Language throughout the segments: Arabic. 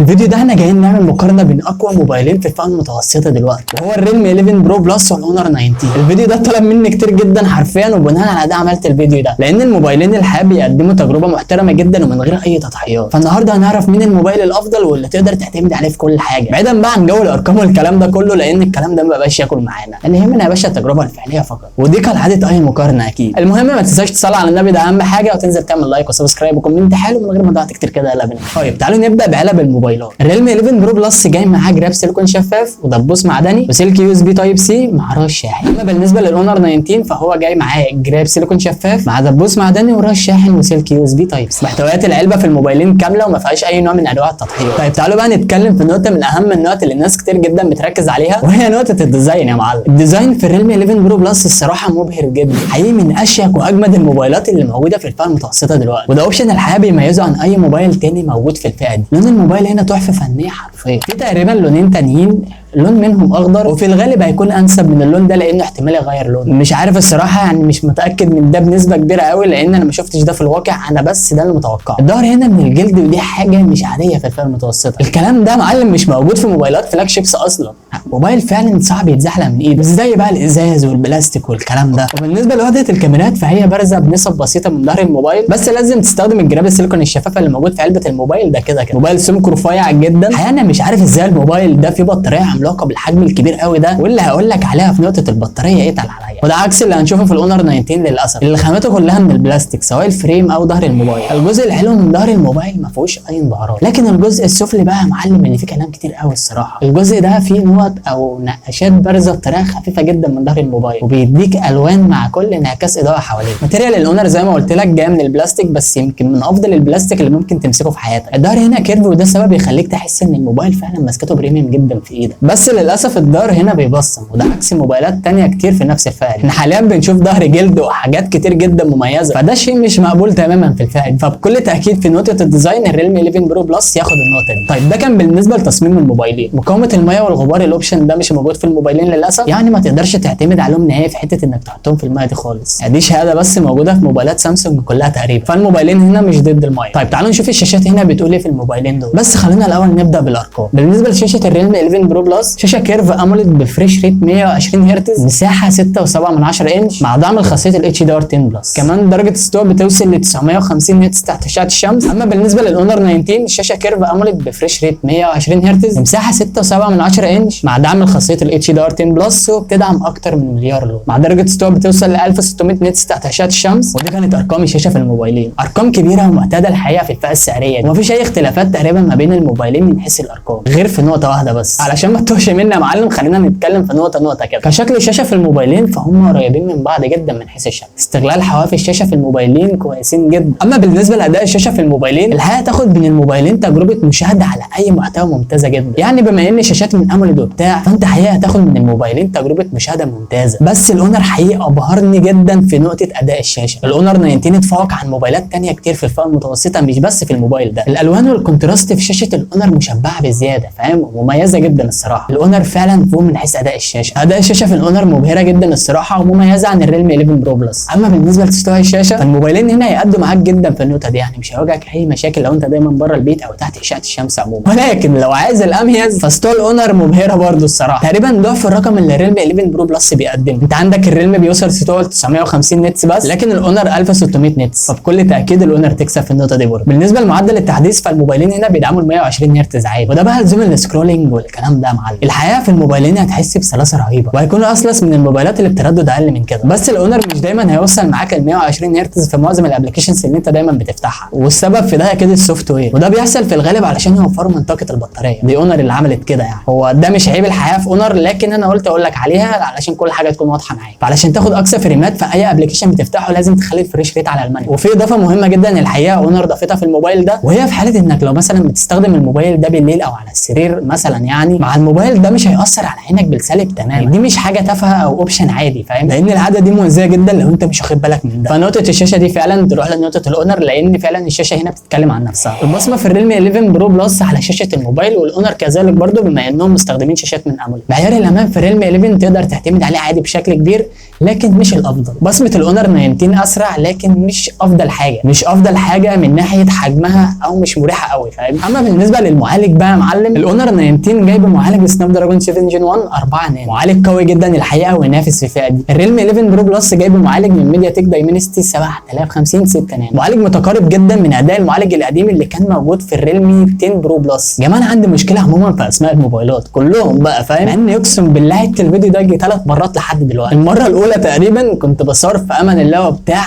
الفيديو ده احنا جايين نعمل مقارنه بين اقوى موبايلين في الفئه المتوسطه دلوقتي، وهو الريلمي 11 برو بلس والاونر 19. الفيديو ده طلب مني كتير جدا حرفيا، وبناء على ده عملت الفيديو ده، لان الموبايلين الحقيقه بيقدموا تجربه محترمه جدا ومن غير اي تضحيات. فالنهارده هنعرف مين الموبايل الافضل واللي تقدر تعتمد عليه في كل حاجه، بعيدا بقى عن جو الارقام والكلام ده كله، لان الكلام ده ما بقاش ياكل معانا. اللي يهمنا يا باشا التجربه الفعليه فقط، ودي كالعاده اي مقارنه اكيد. المهم ما تنساش تصلي على النبي، ده اهم حاجه، وتنزل تعمل لايك وسبسكرايب وكومنت حلو من غير ما تقعد كتير كده. يلا بينا. طيب تعالوا نبدا بعلب الموبايلات. الريلمي 11 برو بلس جاي معاه جراب سيليكون شفاف ودبوس معدني وسلك يو اس بي تايب سي مع راس شاحن. اما بالنسبه للاونر 19 فهو جاي معاه جراب سيليكون شفاف مع دبوس معدني وراس شاحن وسلك يو اس بي تايب سي. محتويات العلبه في الموبايلين كامله وما فيهاش اي نوع من انواع التضحيه. طيب تعالوا بقى نتكلم في نقطه من اهم النقط اللي الناس كتير جدا بتركز عليها، وهي نقطه الديزاين يا معلم. الديزاين في الريلمي 11 برو بلس الصراحه مبهر جدا، حقيقي من اشيك واجمد الموبايلات اللي موجوده في الفئه المتوسطه دلوقتي، وده اوبشن الحقيقه بيميزه عن اي موبايل تاني موجود في الفئه دي. لون الموبايل هنا تحفه فنيه حرفيا، في تقريبا لونين تانيين لون منهم اخضر، وفي الغالب هيكون انسب من اللون ده لانه احتمال يغير لونه. مش عارف الصراحه، يعني مش متاكد من ده بنسبه كبيره قوي، لان انا ما شفتش ده في الواقع، انا بس ده اللي متوقعه. الظهر هنا من الجلد، ودي حاجه مش عاديه في الفئه المتوسطه. الكلام ده معلم مش موجود في موبايلات فلاج شيبس اصلا. موبايل فعلا صعب يتزحلق من ايده، مش زي بقى الازاز والبلاستيك والكلام ده. وبالنسبه لوحده الكاميرات فهي بارزه بنسب بسيطه من ظهر الموبايل، بس لازم تستخدم الجراب السيليكون الشفافه اللي موجود في علبه الموبايل ده. كده موبايل سمكه رفيع جدا. الحقيقه انا مش عارف ازاي الموبايل ده فيه بطاريه عملاقه بالحجم الكبير قوي ده، واللي هقول لك عليها في نقطه البطاريه اتقل عليا، وده عكس اللي هنشوفه في الاونر 19 للاسف، اللي خامته كلها من البلاستيك سواء الفريم او ظهر الموبايل. الجزء الحلو من ظهر الموبايل ما فيهوش اي انبهارات، لكن الجزء السفلي بقى يا معلم اللي فيه كلام كتير قوي الصراحه. الجزء ده فيه نقط او نقاشات بارزه بطريقه خفيفه جدا من ظهر الموبايل، وبيديك الوان مع كل انعكاس اضاءه حواليه. ماتيريال الاونر زي ما قلت لك جاي من البلاستيك، بس يمكن من افضل البلاستيك اللي ممكن تمسكه في حياتك. الظهر هنا كيرف، وده سبب يخليك تحس ان الموبايل فعلا مسكته بريميوم جدا في ايدك، بس للاسف الظهر هنا بيبصم، وده عكس موبايلات تانية كتير في نفس الفئه. احنا حاليا بنشوف ظهر جلد وحاجات كتير جدا مميزه، فده شيء مش مقبول تماما في الفئه دي. فبكل تاكيد في نقطه الديزاين الريلمي 11 برو بلس ياخد النقطه دي. طيب ده كان بالنسبه لتصميم الموبايلين. مقاومه الميه والغبار الاوبشن ده مش موجود في الموبايلين للاسف، يعني ما تقدرش تعتمد عليهم نهائي في حته انك تحطهم في الميه دي خالص، يعني دي شهاده بس موجوده في موبايلات سامسونج كلها تقريبا، فالموبايلين هنا مش ضد الميه. طيب تعالوا نشوف الشاشات هنا بتقول ايه في الموبايلين دول، بس خلينا الاول نبدا بالارقام. بالنسبه لشاشه الريلمي 11 برو بلس شاشه كيرف اموليد بفريش ريت 120 هرتز، مساحه 6.7 انش مع دعم الخاصيه الاتش دي ار 10 بلس، كمان درجه السطوع بتوصل ل 950 هرتز تحت اشعه الشمس. اما بالنسبه للاونر 19 الشاشه كيرف اموليد بفريش ريت 120 هرتز، مساحه 6.7 انش مع دعم الخاصيه الاتش دي ار 10 بلس، وبتدعم اكتر من مليار لون، مع درجه السطوع بتوصل ل 1600 نتس تحت اشعه الشمس. ودي كانت ارقام الشاشه في الموبايلين، ارقام كبيره ومعتاده الحقيقه في الفئه السعريه دي، ومفيش اي اختلافات تقريبا ما بين الموبايلين من حيث الارقام، غير في نقطه واحده بس. علشان ما تتوهش مني يا معلم خلينا نتكلم في نقطه كده. كشكل الشاشه في الموبايلين فهم قريبين من بعض جدا من حيث الشكل، استغلال حواف الشاشه في الموبايلين كويسين جدا. اما بالنسبه لاداء الشاشه في الموبايلين الحقيقه تاخد من الموبايلين تجربه مشاهده على اي محتوى ممتازه جدا، يعني بما ان شاشات من اموليد وبتاع فانت حقيقه هتاخد من الموبايلين تجربه مشاهده ممتازه. بس الاونر حقيقه ابهرني جدا في نقطه اداء الشاشه. الاونر 19 اتفوق عن موبايلات ثانيه كتير في الفئه المتوسطه، مش بس في الموبايل ده. الالوان والكونتراست في شاشه الاونر مشبعه بزياده، فاهم، ومميزه جدا الصراحه. الاونر فعلا فوق من حيث اداء الشاشه. اداء الشاشه في الاونر مبهره جدا الصراحه ومميزه عن الريلمي 11 برو بلس. اما بالنسبه لسطوع الشاشه فالموبايلين هنا يقدوا معاك جدا في النقطه دي، يعني مش هيواجهك اي مشاكل لو انت دايما بره البيت او تحت اشعه الشمس عموما. ولكن لو عايز الاميز فسطوع الاونر مبهره برده الصراحه، تقريبا ضعف الرقم اللي الريلمي 11 برو بلس بيقدمه. انت عندك الريلمي بيوصل سطوع 950 نتس بس، لكن الاونر 1600 نتس، فبكل تاكيد الاونر تكسب في النقطه دي برده. بالنسبه لمعدل التحديث فالموبايلين هنا بيدعموا ال 120 هرتز عادي، وده بقى لزوم السكرولينج والكلام ده يا معلم. الحقيقه في الموبايلين هتحس بسلاسه رهيبه، وهيكونوا اسلس من الموبايلات اللي بتردد اقل من كده. بس الاونر مش دايما هيوصل معاك ال 120 هرتز في معظم الابلكيشنز اللي انت دايما بتفتحها، والسبب في ده اكيد السوفت وير، وده بيحصل في الغالب علشان يوفروا من طاقه البطاريه. دي اونر اللي عملت كده، يعني هو ده مش عيب الحقيقه في اونر، لكن انا قلت اقول لك عليها علشان كل حاجه تكون واضحه معاك. فعلشان تاخد اقصى فريمات في اي ابلكيشن بتفتحه لازم تخلي الفريش ريت على المانيوال. وفي اضافه مهمه جدا الحقيقه اونر ضافتها في الموبايل ده، وهي في حاله انك لو مثلا بتستخدم الموبايل ده بالليل او على السرير مثلا، يعني مع الموبايل ده مش هيأثر على عينك بالسالب تماما. دي مش حاجه تافهه او اوبشن عادي، عادي فاهم، لان العاده دي مؤذيه جدا لو انت مش واخد بالك من ده. فنقطه الشاشه دي فعلا تروح لنقطه الاونر، لان فعلا الشاشه هنا بتتكلم عن نفسها. البصمه في الريلمي 11 برو بلس على شاشه الموبايل والاونر كذلك برده، بما انهم مستخدمين شاشات من اموليد. معيار الامان في الريلمي 11 تقدر تعتمد عليه عادي بشكل كبير، لكن مش الافضل. بصمه الاونر 19 اسرع لكن مش افضل حاجه، مش افضل حاجه من ناحيه حجمها او مش مريحه قوي فاهم. اما بالنسبه للمعالج بقى يا معلم، الاونر 19 جايب معالج سناب دراجون 7 جن 1 4 نانو، معالج قوي جدا الحقيقه وينافس في الفئه دي. الريلمي 11 برو بلس جايب معالج من ميديا تك دايمنستي 7050 6 نانو، معالج متقارب جدا من اداء المعالج القديم اللي كان موجود في الريلمي 10 برو بلس. كمان عندي مشكله عموما في اسماء الموبايلات كلهم بقى فاهم، مع ان يقسم بالله عدت الفيديو ده 3 مرات لحد دلوقتي. المره الاولى تقريبا كنت بصور في امان الله وبتاع،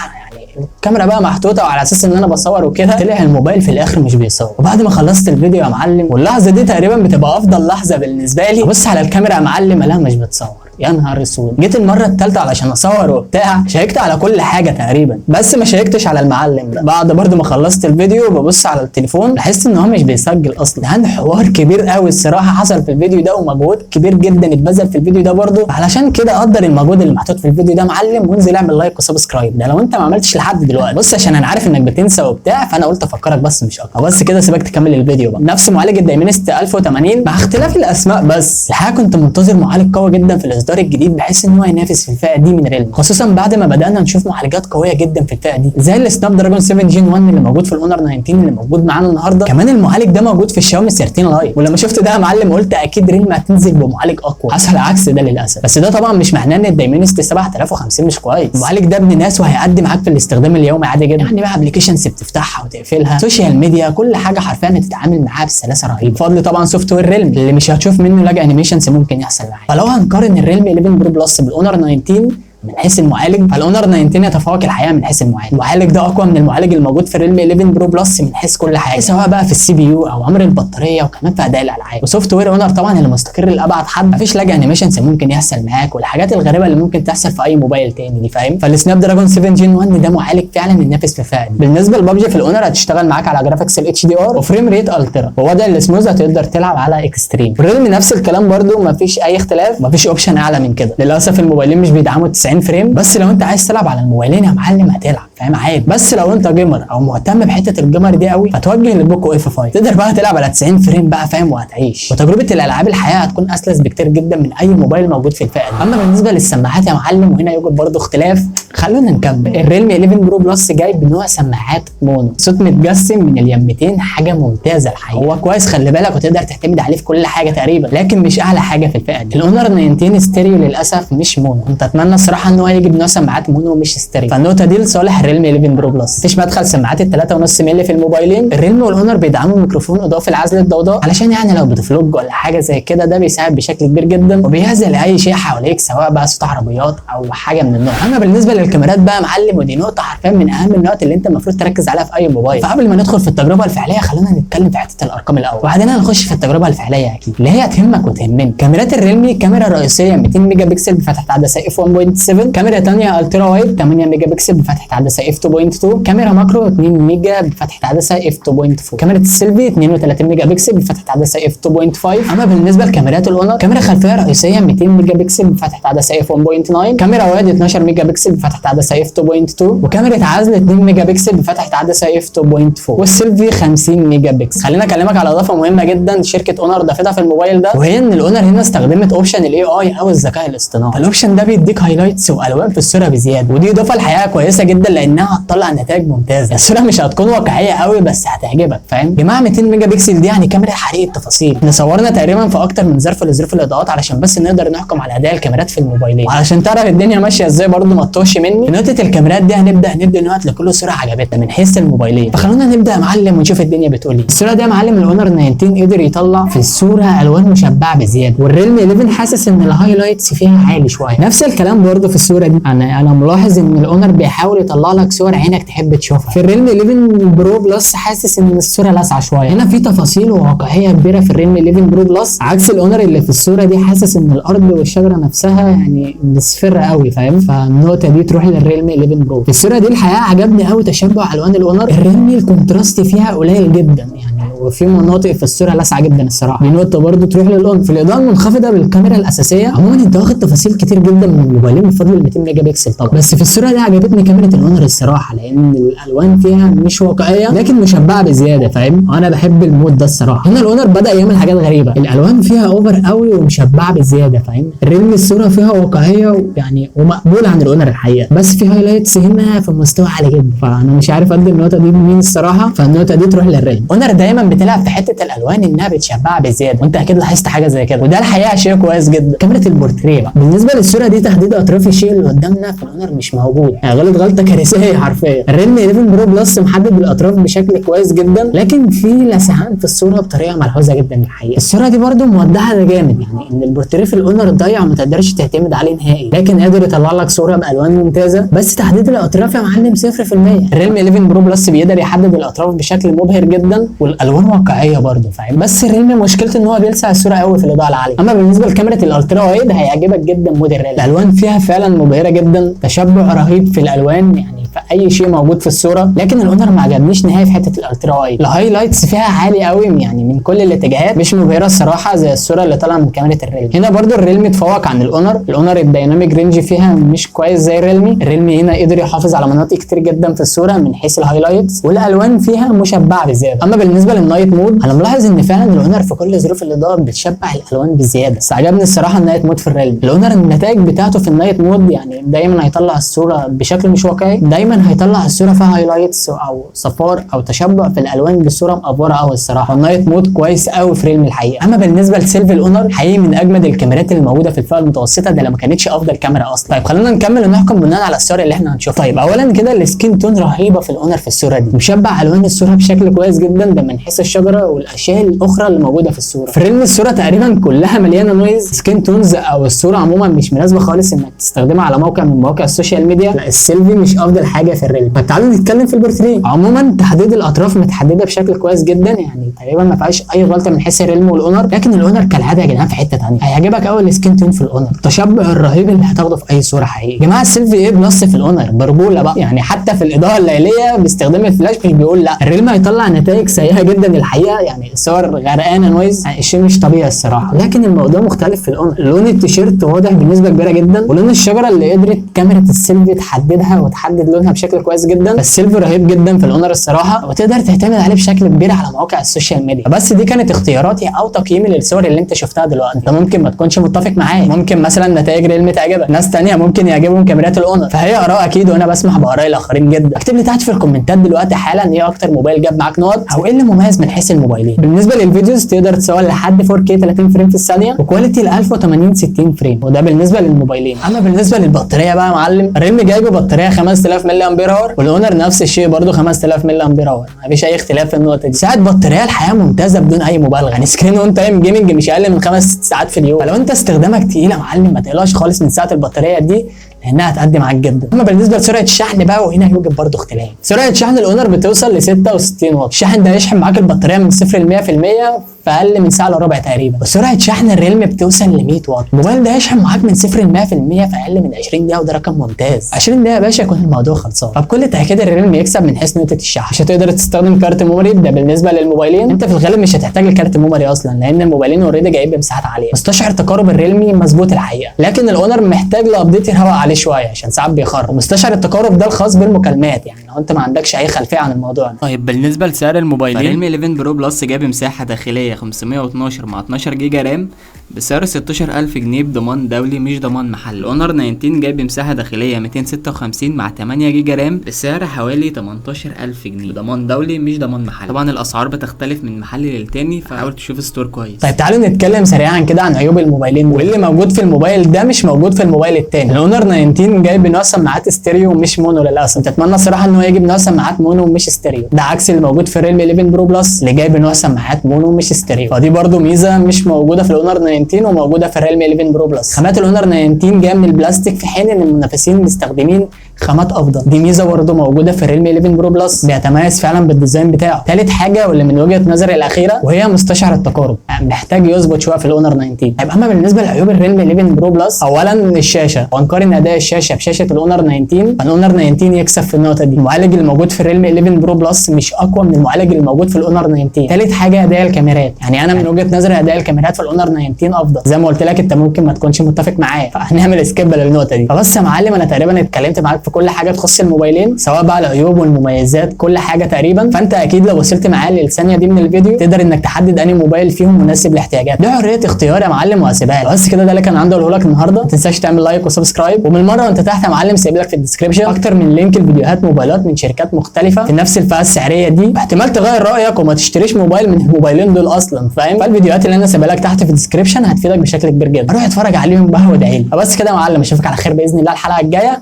الكاميرا بقى محطوطه وعلى اساس ان انا بصور وكده، طلع الموبايل في الاخر مش بيصور. وبعد ما خلصت الفيديو يا معلم، واللحظه دي تقريبا بتبقى افضل لحظه بالنسبه لي، ابص على الكاميرا يا معلم الاقيها مش بتصور. يا نهار اسود. جيت المره الثالثه علشان اصور وبتاع، شيكت على كل حاجه تقريبا بس ما شيكتش على المعلم ده. بعد برده ما خلصت الفيديو ببص على التليفون لاحظت ان هو مش بيسجل اصلا. ده حوار كبير قوي الصراحه حصل في الفيديو ده، ومجهود كبير جدا اتبذل في الفيديو ده برده. علشان كده قدر المجهود اللي محطوط في الفيديو ده معلم، وانزل اعمل لايك وسبسكرايب ده لو انت ما عملتش لحد دلوقتي. بص عشان انا عارف انك بتنسى وبتاع، فانا قلت افكرك بس مش اكتر. بس كده سيبك تكمل الفيديو بقى. نفس معالج الدايمنستي 1080 مع اختلاف الاسماء، بس الحقيقه كنت منتظر معالج قوي جدا في الاصدار الجديد بحيث ان هو ينافس في الفئه دي من ريلمي، خصوصا بعد ما بدانا نشوف معالجات قويه جدا في الفئه دي زي السناب دراجون 7 جن 1 اللي موجود في الاونر 19 اللي موجود معانا النهارده. كمان المعالج ده موجود في الشاومي 13 لايت، ولما شفت ده يا معلم قلت اكيد ريلمي هتنزل بمعالج اقوى. حصل عكس ده للاسف، بس ده طبعا مش معناه ان الدايمنستي 7050 مش كويس. المعالج ده ابن ناس وهيعدي معاك في الاستخدام اليومي عادي جدا، يعني بقى ابلكيشنز بتفتحها وتقفلها، سوشيال ميديا، كل حاجه حرفيا هتتعامل معاها بسلاسه رهيبه، بفضل طبعا سوفت وير ريلمي اللي مش هتشوف منه لاج انيميشنز ممكن يحصل معاك. فلو هنقارن الريلمي 11 برو بلس بالاونر 19 من حيث المعالج، فالاونر 19 يتفوق الحقيقه من حيث المعالج. المعالج ده اقوى من المعالج الموجود في الريلمي 11 برو بلس من حيث كل حاجه، سواء بقى في السي بي يو او عمر البطاريه وكمان في اداء الالعاب. وسوفت وير اونر طبعا اللي مستقر لابعد حد، مفيش لاج انيميشنز ممكن يحصل معاك والحاجات الغريبه اللي ممكن تحصل في اي موبايل تاني دي فاهم. فالسناب دراجون 7 جن 1 ده معالج فعلا ينافس في الفئه دي. بالنسبه لبابجي في الاونر هتشتغل معاك على جرافيكس الاتش دي ار وفريم ريت الترا، ووضع السموث هتقدر تلعب على اكستريم. الريلمي نفس الكلام برده، مفيش اي اختلاف، مفيش اوبشن اعلى من كده. للاسف الموبايلين مش بيدعموا 90 فريم، بس لو انت عايز تلعب على الموبايلين يا معلم هتلعب فاهم عادي. بس لو انت جيمر او مهتم بحته الجيمر دي قوي فتوجه للبوكو اف 5، تقدر بقى تلعب على 90 فريم بقى فاهم وهتعيش. وتجربه الالعاب الحقيقه هتكون اسلس بكتير جدا من اي موبايل موجود في الفئه دي. اما بالنسبه للسماعات يا معلم، وهنا يوجد برضه اختلاف، خلونا نكمل. الريلمي 11 برو بلس جاي بنوع سماعات مونو، صوت متجسم من اليمتين، حاجه ممتازه الحقيقه. هو كويس خلي بالك وتقدر تعتمد عليه في كل حاجه تقريبا، لكن مش اعلى حاجه في الفئه دي. الاونر 19 ستيريو للاسف مش مونو، كنت اتمنى الصراحه ان هو يجي بنوع سماعات مونو مش ستيريو، فالنقطه دي لصالح الريلمي 11 برو بلس. مفيش مدخل سماعات ال 3.5 مللي في الموبايلين. الريلمي والاونر بيدعموا ميكروفون اضافي لعزل الضوضاء، علشان يعني لو بتفلوج ولا حاجه زي كده ده بيساعد بشكل كبير جدا وبيعزل اي شيء حواليك سواء بقى صوت عربيات او حاجه من النوع. اما بالنسبه للكاميرات بقى يا معلم، ودي نقطه حرفيا من اهم النقط اللي انت المفروض تركز عليها في اي موبايل. فقبل ما ندخل في التجربه الفعليه خلينا نتكلم في حته الارقام الاول، وبعدين هنخش في التجربه الفعليه اكيد اللي هي تهمك وتهمني. كاميرات الريلمي كاميرا رئيسيه 200 ميجا بكسل بفتحه عدسه اف 1.7، كاميرا ثانيه الترا وايد 8 ميجا بكسل بفتحه عدسه اف 2.2، كاميرا ماكرو 2 ميجا بفتحه عدسه اف 2.4، كاميرا السيلفي 32 ميجا بكسل بفتحه عدسه اف 2.5. اما بالنسبه لكاميرات الاونر، كاميرا خلفيه رئيسيه 200 ميجا بكسل بفتحه عدسه اف 1.9، كاميرا وايد 12 ميجا بكسل بفتحه عدسه اف 2.2، وكاميرا عزل 2 ميجا بكسل بفتحه عدسه اف 2.4، والسيلفي 50 ميجا بكسل. خلينا اكلمك على اضافه مهمه جدا شركه اونر ضافتها في الموبايل ده، وهي ان الاونر هنا استخدمت اوبشن الاي اي او الذكاء الاصطناعي. فالاوبشن ده بيديك هايلايتس والوان في الصوره بزياده، ودي اضافه الحقيقه كويسه جدا لانها هتطلع نتائج ممتازه. الصوره مش هتكون واقعيه قوي بس هتعجبك فاهم. جماعه 200 ميجا بكسل دي يعني كاميرا حريقه تفاصيل، احنا صورنا تقريبا في اكتر من ظرف لظروف الاضاءات علشان بس نقدر نحكم على اداء الكاميرات في الموبايلين، وعلشان تعرف الدنيا ماشيه ازاي برده ما تتوهش مني. في نقطه الكاميرات دي هنبدا ندي نقط لكل صوره عجبتنا من حيث الموبايلين، فخلونا نبدا يا معلم ونشوف الدنيا بتقول ايه. الصوره دي يا معلم الاونر 19 قدر يطلع في الصوره الوان مشبعه بزياده، والريلمي 11 حاسس ان الهايلايتس فيها عالي شويه. نفس الكلام برده في الصوره دي، انا ملاحظ ان الاونر بيحاول يطلع لك صور عينك تحب تشوفها. في الريلمي 11 برو بلس حاسس ان الصوره لاسعه شويه، هنا في تفاصيل وواقعيه كبيره في الريلمي 11 برو بلس، عكس الاونر اللي في الصوره دي حاسس ان الارض والشجره نفسها يعني مصفره قوي فاهم. فالنقطه دي تروح للريلمي 11 برو. في الصوره دي الحقيقه عجبني قوي تشبع الوان الاونر، الريلمي الكونتراست فيها قليل جدا يعني، وفي مناطق في الصوره لاسعه جدا الصراحه. دي نقطه برده تروح للاون. في الاضاءه المنخفضه بالكاميرا الاساسيه عموما انت واخد تفاصيل كتير جدا من الموبايلين بفضل ال 200 ميجا بكسل طبعا، بس في الصوره دي عجبتني كاميرا الاونر الصراحه لان الالوان فيها مش واقعيه لكن مشبعه بزياده، فاهم؟ انا بحب المود ده الصراحه. هنا الاونر بدا يعمل حاجات غريبه، الالوان فيها اوفر قوي ومشبعه بزياده، فاهم؟ الريلمي الصوره فيها واقعيه يعني ومقبوله عن الاونر الحقيقه، بس في هايلايتس هنا في مستوى عالي جدا، فانا مش عارف ادي النقطه دي لمين الصراحه، فالنقطه دي تروح للريلمي. اونر دايما بتلعب في حته الالوان انها بتشبعها بزياده، وانت اكيد لاحظت حاجه زي كده، وده الحقيقه شيء كويس جدا. كاميرا البورتريه بقى بالنسبه للصوره دي تحديد اطراف الشيء اللي قدامنا في الاونر مش موجود، يعني غلطه كارثيه حرفيا. الريلمي 11 برو بلس محدد الاطراف بشكل كويس جدا، لكن في لسعان في الصوره بطريقه ملحوظه جدا الحقيقه. الصوره دي برده موضحه ده جامد، يعني ان البورتريه في الاونر ضايع وما تقدرش تعتمد عليه نهائي، لكن قادر يطلع لك صوره بالوان ممتازه، بس تحديد الاطراف يا معلم 0%. الريلمي 11 برو بلس بيقدر يحدد الاطراف بشكل مبهر جدا والالوان واقعيه برده، فاهم؟ بس الريلمي مشكلته ان هو بيلسع الصوره قوي في الاضاءه العاليه. اما بالنسبه لكاميرا الالترا وايد هيعجبك جدا مود الريلمي، الالوان فيها فعلا مبهره جدا، تشبع رهيب في الالوان يعني في اي شيء موجود في الصوره، لكن الاونر ما عجبنيش نهائي في حته الالترا وايد. الهايلايتس فيها عالي قوي يعني من كل الاتجاهات، مش مبهره الصراحه زي الصوره اللي طالعه من كاميرا الريلمي. هنا برده الريلمي اتفوق عن الاونر الدايناميك رينج فيها مش كويس زي الريلمي هنا قدر يحافظ على مناطق كتير جدا في الصوره من حيث الهايلايتس، والالوان فيها مشبعه بزياده. اما بالنسبه للنايت مود انا ملاحظ ان فعلا الاونر في كل ظروف الاضاءه بتشبع الالوان بزياده، بس عجبني الصراحه النايت مود في الريلمي. الاونر النتائج بتاعته في النايت مود يعني دايما هيطلع الصوره بشكل مش واقعي، دايما هيطلع الصوره فيها هايلايتس او صفار او تشبع في الالوان بصوره مأفوره قوي الصراحه. النايت مود كويس قوي في ريلمي الحقيقه. اما بالنسبه لسيلفي الاونر حقيقي من اجمد الكاميرات اللي موجوده في الفئه المتوسطه، ده لما كانتش افضل كاميرا اصلا. طيب خلينا نكمل ونحكم بناء على الصور اللي احنا هنشوفها. طيب اولا كده السكين تون رهيبه في الاونر في الصوره دي، مشبع الوان الصوره بشكل كويس جدا، ده من حيث الشجره والاشياء الاخرى اللي موجوده في الصوره. في الريلمي الصوره تقريبا كلها مليانه نويز، سكين تونز او الصوره عموما مش مناسبه خالص انك تستخدمها على موقع من مواقع السوشيال ميديا. لا السيلفي مش افضل حاجه في الريلمي. فتعالوا نتكلم في البورتريه. عموما تحديد الاطراف متحدده بشكل كويس جدا، يعني تقريبا ما فيهاش اي غلطه من حيث الريلمي والاونر، لكن الاونر كالعاده يا جدعان في حته ثانيه. هيعجبك قوي السكين تون في الاونر، التشبع الرهيب اللي هتاخده في اي صوره حقيقي. يا جماعه السيلفي ايه بلس في الاونر برجوله بقى، يعني حتى في الاضاءه الليليه باستخدام الفلاش مش بيقول لا. الريلمي هيطلع نتائج سيئه جدا الحقيقه، يعني الصور غرقانه نويز، يعني شيء مش طبيعي الصراحه. لكن الموضوع مختلف في الاونر، لون التيشيرت واضح بنسبه كبيره جدا، ولون الشجره اللي قدرت كاميرا السيلفي تحددها وتحدد لونها بشكل كويس جدا. السيلفي رهيب جدا في الاونر الصراحه، وتقدر تعتمد عليه بشكل كبير على مواقع السوشيال ميديا. بس دي كانت اختياراتي او تقييمي للصور اللي انت شفتها دلوقتي. انت ممكن ما تكونش متفق معايا، ممكن مثلا نتائج ريلمي تعجبك، ناس ثانيه ممكن يعجبهم كاميرات الاونر، فهي اراء اكيد وانا بسمح باراء الاخرين جدا. اكتب لي تحت في الكومنتات دلوقتي حالا ايه اكتر موبايل جاب معاك نقط، او ايه اللي مميز من حيث الموبايلين. بالنسبه للفيديوز تقدر تصور لحد 4K 30 فريم في الثانيه وكواليتي ل 1080 60 فريم، وده بالنسبه للموبايلين. اما بالنسبه للبطاريه بقى يا معلم، الريلمي جايبه بطاريه 5000 ملي امبير اور، والاونر نفس الشيء برده 5000 ملي امبير اور، مفيش اي اختلاف في النقطه دي. ساعه بطاريه الحقيقه ممتازه بدون اي مبالغه، يعني سكرين اون تايم جيمنج مش اقل من 5 ساعات في اليوم، فلو انت استخدامك تقيل يا معلم ما تقلقش خالص من ساعه البطاريه دي لانها هتأدي معاك جدا. اما بالنسبه لسرعه الشحن بقى وهنا يوجد برضه اختلاف. سرعه شحن الاونر بتوصل ل 66 واط، الشحن ده يشحن معاك البطاريه من 0 ل 100% في اقل من ساعه الا ربع تقريبا. وسرعه شحن الريلمي بتوصل ل 100 واط، الموبايل ده يشحن معاك من 0 ل 100% في اقل من 20 دقيقه، وده رقم ممتاز. 20 دقيقه يا باشا يكون الموضوع خلصان. فبكل تاكيد الريلمي يكسب من حيث نقطه الشحن. مش هتقدر تستخدم كارت ميموري، ده بالنسبه للموبايلين انت في الغالب مش هتحتاج الكارت ميموري اصلا لان الموبايلين اوريدي جايين بمساحات عاليه. مستشعر تقارب الريلمي مظبوط الحقيقه، لكن الاونر محتاج لابديت يروق عليه شويه عشان ساعات بيخرب. ومستشعر التقارب ده الخاص بالمكالمات، يعني لو انت ما عندكش اي خلفيه عن الموضوع ده. طيب بالنسبه لسعر الموبايلين، ريلمي 11 برو بلس جايب مساحه داخليه 512 مع 12 جيجا رام بسعر 16000 جنيه بضمان دولي مش ضمان محل. الاونر 19 جايب مساحه داخليه 256 مع 8 جيجا رام بسعر حوالي 18000 جنيه بضمان دولي مش ضمان محل. طبعا الاسعار بتختلف من محل للتاني، فحاول تشوف ستور كويس. طيب تعالوا نتكلم سريعا كده عن عيوب الموبايلين وايه اللي موجود في الموبايل ده مش موجود في الموبايل التاني. الاونر 19 جايب نوع سماعات ستيريو مش مونو للاسف، تتمنى الصراحه ان هو يجيب نوع سماعات مونو مش ستيريو، ده عكس اللي موجود في الريلمي 11 برو بلس اللي جايب نوع سماعات مونو مش ستيريو، فدي برده ميزه مش موجوده في الاونر 19 وموجوده في الريلمي 11 برو بلس. خامات الاونر 19 جايه من البلاستيك في حين ان المنافسين مستخدمين خامات افضل. دي ميزه برضه موجوده في الريلمي 11 برو بلس، بيتميز فعلا بالديزاين بتاعه. ثالث حاجه واللي من وجهه نظري الاخيره وهي مستشعر التقارب، يعني محتاج يظبط شويه في الاونر 19. طيب اما بالنسبه لعيوب الريلمي 11 برو بلس، اولا الشاشه، وهنقارن اداء الشاشه بشاشه الاونر 19، فالاونر 19 يكسب في النقطه دي. المعالج اللي موجود في الريلمي 11 برو بلس مش اقوى من المعالج اللي موجود في الاونر 19. ثالث حاجه اداء الكاميرات، يعني انا من وجهه نظري اداء الكاميرات في الاونر 19 افضل. زي ما قلت لك انت ممكن ما تكونش متفق معايا، فهنعمل سكيب للنقطه دي. فبس يا معلم انا تقريبا اتكلمت معاك في كل حاجه تخص الموبايلين، سواء بقى العيوب والمميزات، كل حاجه تقريبا. فانت اكيد لو وصلت معايا للثانيه دي من الفيديو تقدر انك تحدد انهي موبايل فيهم مناسب لاحتياجاتك. ده حريه اختيار يا معلم وهسيبها لك. بس كده ده اللي كان عندي اقوله لك النهارده. ما تنساش تعمل لايك وسبسكرايب، ومن مره وانت تحت يا معلم سايب لك في الديسكربشن اكتر من لينك لفيديوهات موبايلات من شركات مختلفه في نفس الفئه السعريه دي. احتمال تغير رايك وما تشتريش موبايل من الموبايلين دول اصلا، فاهم؟ فالفيديوهات اللي انا سايبها لك تحت في الديسكربشن هتفيدك بشكل كبير جدا. روح اتفرج عليهم بقى وادعي لي. بس كده يا معلم اشوفك على خير باذن الله الحلقه الجايه.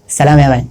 سلام يا مان.